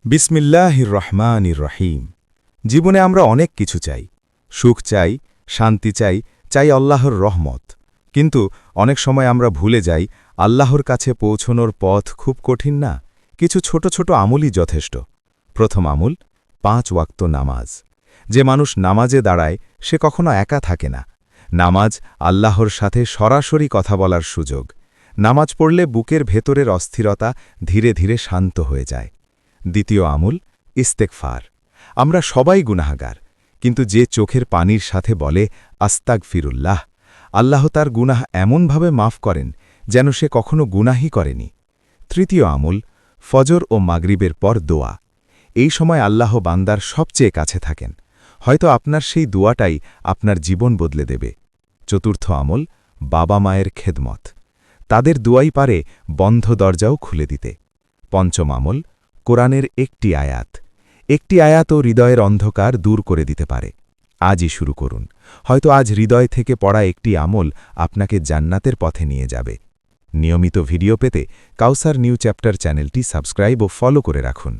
বিসমিল্লাহির রহমানির রহিম। জীবনে আমরা অনেক কিছু চাই, সুখ চাই, শান্তি চাই, চাই আল্লাহর রহমত। কিন্তু অনেক সময় আমরা ভুলে যাই আল্লাহর কাছে পৌঁছনোর পথ খুব কঠিন না, কিছু ছোট ছোট আমলই যথেষ্ট। প্রথম আমল, 5 ওয়াক্ত নামাজ। যে মানুষ নামাজে দাঁড়ায় সে কখনো একা থাকে না। নামাজ আল্লাহর সাথে সরাসরি কথা বলার সুযোগ। নামাজ পড়লে বুকের ভেতরের অস্থিরতা ধীরে ধীরে শান্ত হয়ে যায়। দ্বিতীয় আমল, ইস্তেগফার। আমরা সবাই গুনাহগার, কিন্তু যে চোখের পানির সাথে বলে আস্তাগফিরুল্লাহ, আল্লাহ তার গুনাহ এমনভাবে মাফ করেন যেন সে কখনো গুনাহই করেনি। তৃতীয় আমল, ফজর ও মাগরিবের পর দোয়া। এই সময় আল্লাহ বান্দার সবচেয়ে কাছে থাকেন। হয়তো আপনার সেই দোয়াটাই আপনার জীবন বদলে দেবে। চতুর্থ আমল, বাবা মায়ের খেদমত। তাদের দোয়াই পারে বন্ধ দরজাও খুলে দিতে। পঞ্চম আমল, কোরআনের একটি আয়াত। একটি আয়াতও হৃদয়ের অন্ধকার দূর করে দিতে পারে। আজই শুরু করুন। হয়তো আজ হৃদয় থেকে পড়া একটি আমল আপনাকে জান্নাতের পথে নিয়ে যাবে। নিয়মিত ভিডিও পেতে কাউসার নিউ চ্যাপ্টার চ্যানেলটি সাবস্ক্রাইব ও ফলো করে রাখুন।